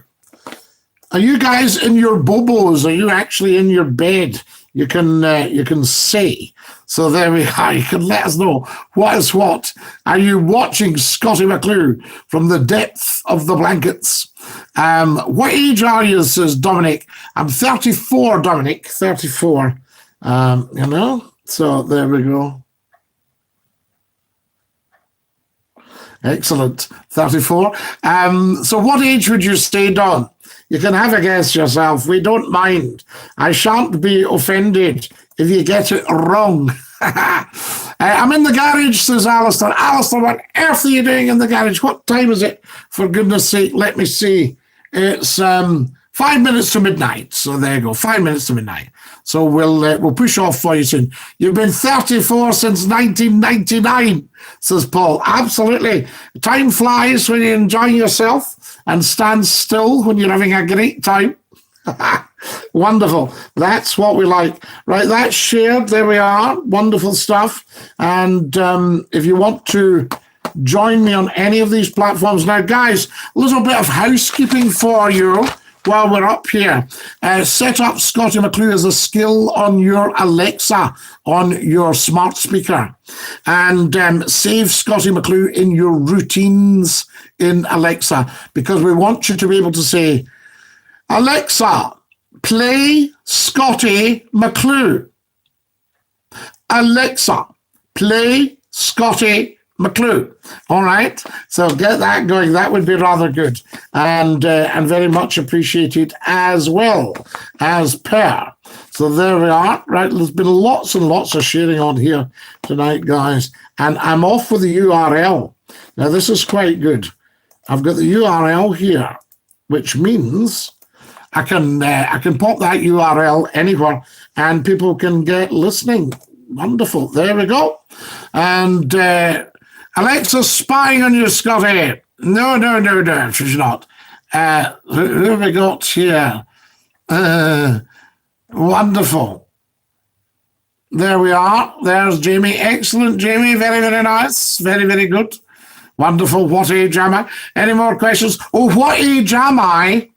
Are you guys in your bobos? Are you actually in your bed? You can say. So there we are. You can let us know what is what. Are you watching Scottie McClue from the depth of the blankets? What age are you, says Dominic. I'm 34, Dominic. 34. You know, so there we go. Excellent. 34. So what age would you say, Don? You can have a guess yourself. We don't mind. I shan't be offended if you get it wrong. I'm in the garage, says Alistair. Alistair, what earth are you doing in the garage? What time is it? For goodness sake, let me see. It's 5 minutes to midnight. So there you go, 5 minutes to midnight. So we'll push off for you soon. You've been 34 since 1999, says Paul. Absolutely. Time flies when you're enjoying yourself and stands still when you're having a great time. Wonderful. That's what we like. Right, that's shared. There we are. Wonderful stuff. And if you want to join me on any of these platforms. Now, guys, a little bit of housekeeping for you while we're up here. Set up Scottie McClue as a skill on your Alexa, on your smart speaker. And save Scottie McClue in your routines in Alexa, because we want you to be able to say, Alexa, play Scottie McClue. Alexa, play Scottie McClue. All right, so get that going. That would be rather good, and very much appreciated as well as per. So there we are. Right, there's been lots and lots of sharing on here tonight, guys, and I'm off with the URL. Now this is quite good. I've got the URL here, which means I can pop that URL anywhere, and people can get listening. Wonderful. There we go. And Alexa's spying on you, Scotty. No, she's not. Who have we got here? Wonderful. There we are. There's Jamie. Excellent, Jamie. Very, very nice. Very, very good. Wonderful. What age am I? Any more questions? Oh, what age am I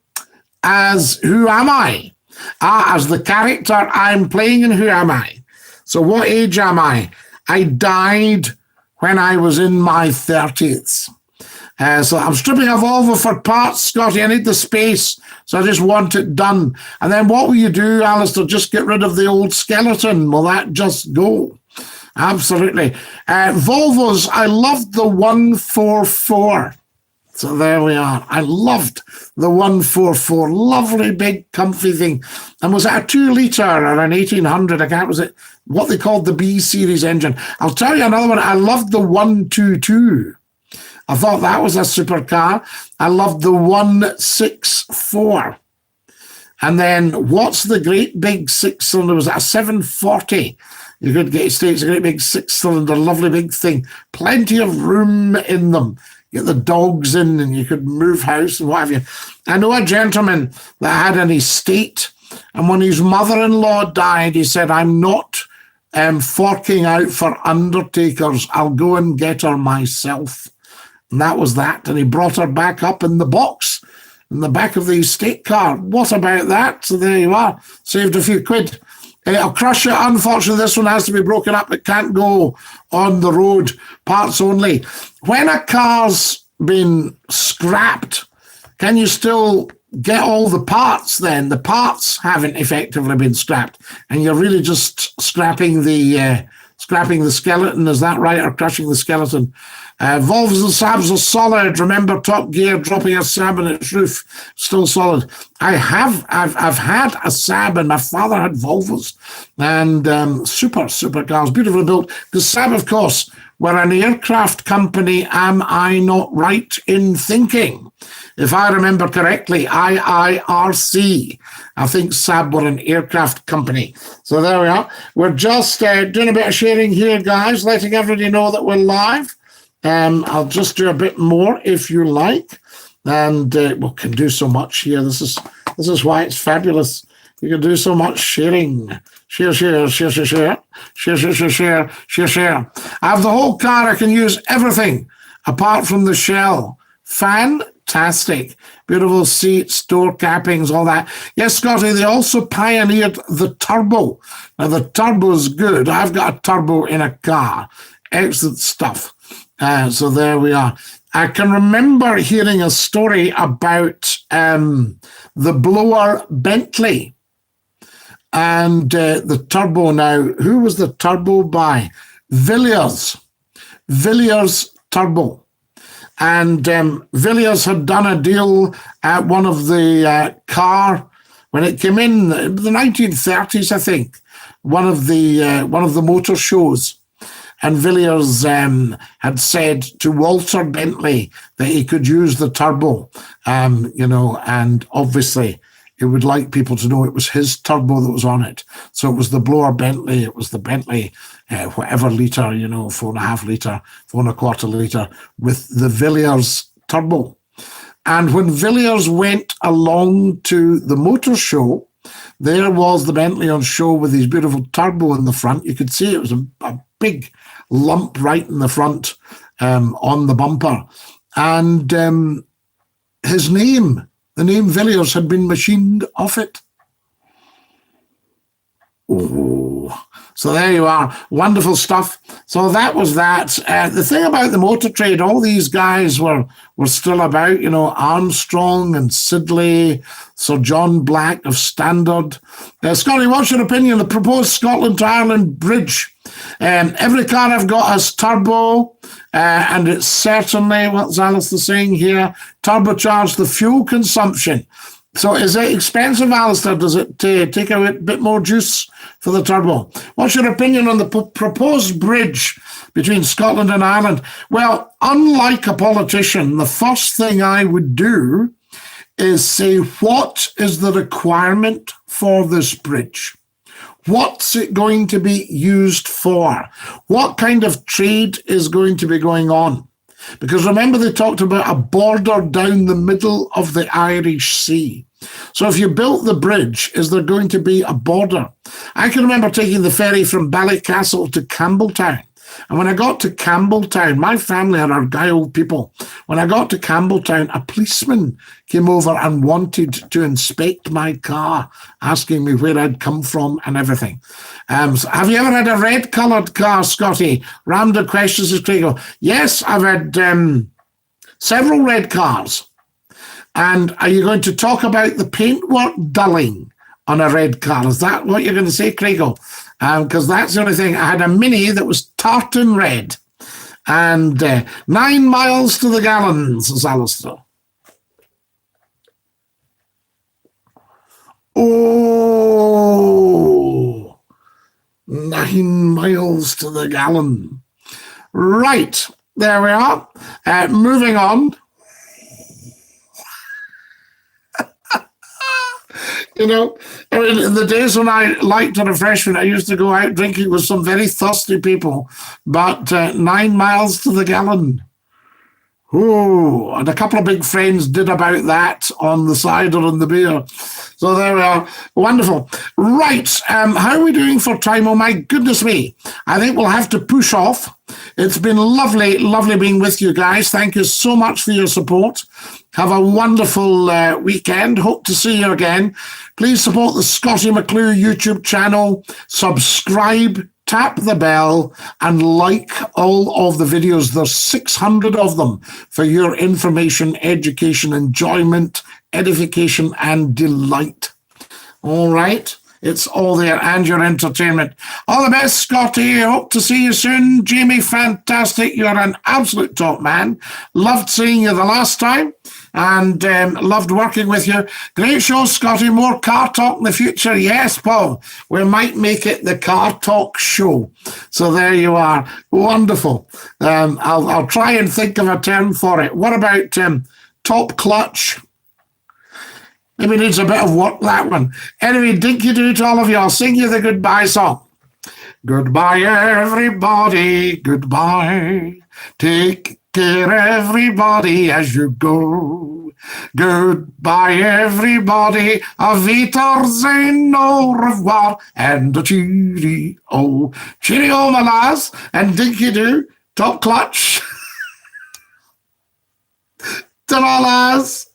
as Who Am I? As the character I'm playing in Who Am I? So what age am I? I died when I was in my 30s. So I'm stripping a Volvo for parts, Scotty. I need the space, so I just want it done. And then what will you do, Alistair? Just get rid of the old skeleton. Will that just go? Absolutely. Volvos, I loved the 144. So there we are. I loved the 144. Lovely, big, comfy thing. And was it a 2-litre or an 1800? I can't, was it what they called the B series engine? I'll tell you another one. I loved the 122. I thought that was a supercar. I loved the 164. And then what's the great big 6-cylinder? Was it a 740? You could get States, a great big 6-cylinder, lovely big thing. Plenty of room in them. Get the dogs in and you could move house and what have you. I know a gentleman that had an estate, and when his mother-in-law died, he said, I'm not forking out for undertakers. I'll go and get her myself. And that was that. And he brought her back up in the box in the back of the estate car. What about that? So there you are. Saved a few quid. I'll crush it. Unfortunately, this one has to be broken up. It can't go on the road, parts only. When a car's been scrapped, can you still get all the parts then? The parts haven't effectively been scrapped, and you're really just scrapping the skeleton. Is that right? Or crushing the skeleton? Volvos and Saabs are solid. Remember Top Gear dropping a Saab on its roof, still solid. I've had a Saab, and my father had Volvos, and super cars, beautifully built. The Saab, of course, were an aircraft company. Am I not right in thinking? If I remember correctly, IIRC. I think Saab were an aircraft company. So there we are. We're just doing a bit of sharing here, guys, letting everybody know that we're live. I'll just do a bit more if you like, and we can do so much here. This is why it's fabulous. You can do so much sharing. Share. I have the whole car. I can use everything apart from the shell. Fantastic. Beautiful seats, door cappings, all that. Yes, Scotty, they also pioneered the turbo. Now, the turbo is good. I've got a turbo in a car. Excellent stuff. So there we are. I can remember hearing a story about the blower Bentley and the turbo. Now, who was the turbo by? Villiers Turbo. And Villiers had done a deal at one of the car, when it came in the 1930s, I think, one of the motor shows. And Villiers had said to Walter Bentley that he could use the turbo, and obviously he would like people to know it was his turbo that was on it. So it was the blower Bentley, it was the Bentley, whatever litre, 4.5 litre, 4.25 litre, with the Villiers turbo. And when Villiers went along to the motor show, there was the Bentley on show with his beautiful turbo in the front. You could see it was a big lump right in the front on the bumper. And his name, the name Villiers, had been machined off it. Oh, so there you are. Wonderful stuff. So that was that. The thing about the motor trade, all these guys were still about, Armstrong and Sidley, Sir John Black of Standard. Scotty, what's your opinion on the proposed Scotland to Ireland bridge? Every car I've got has turbo, and it's certainly, what's Alistair saying here, turbocharged the fuel consumption. So is it expensive, Alistair? Does it take a bit more juice for the turbo? What's your opinion on the proposed bridge between Scotland and Ireland? Well, unlike a politician, the first thing I would do is say, what is the requirement for this bridge? What's it going to be used for? What kind of trade is going to be going on? Because remember, they talked about a border down the middle of the Irish Sea. So if you built the bridge, is there going to be a border? I can remember taking the ferry from Ballycastle to Campbelltown. And when I got to Campbelltown, my family are Argyll people. When I got to Campbelltown, a policeman came over and wanted to inspect my car, asking me where I'd come from and everything. So have you ever had a red-coloured car, Scotty? Random questions is critical. Yes, I've had several red cars. And are you going to talk about the paintwork dulling on a red car? Is that what you're going to say, Craigo? Because that's the only thing. I had a Mini that was tartan red. And 9 miles to the gallon, says Alistair. Oh, 9 miles to the gallon. Right, there we are. Moving on. You know, in the days when I liked a refreshment, I used to go out drinking with some very thirsty people, but 9 miles to the gallon. Oh, and a couple of big friends did about that on the cider and the beer. So there we are. Wonderful. Right. How are we doing for time? Oh, my goodness me. I think we'll have to push off. It's been lovely, lovely being with you guys. Thank you so much for your support. Have a wonderful weekend. Hope to see you again. Please support the Scottie McClue YouTube channel. Subscribe, tap the bell, and like all of the videos. There's 600 of them for your information, education, enjoyment, edification, and delight. All right? It's all there, and your entertainment. All the best, Scotty. I hope to see you soon. Jamie, fantastic. You're an absolute top man. Loved seeing you the last time, and loved working with you. Great show, Scotty. More car talk in the future. Yes, Paul. We might make it the car talk show. So there you are. Wonderful. I'll try and think of a term for it. What about top clutch? Maybe needs a bit of work, that one. Anyway, Dinky-Doo to all of you. I'll sing you the goodbye song. Goodbye, everybody. Goodbye. Take care, everybody, as you go. Goodbye, everybody. Auf Wiedersehen, au revoir, and a cheerio. Cheerio, my lads. And Dinky-Doo, top clutch. Ta-ra, lads.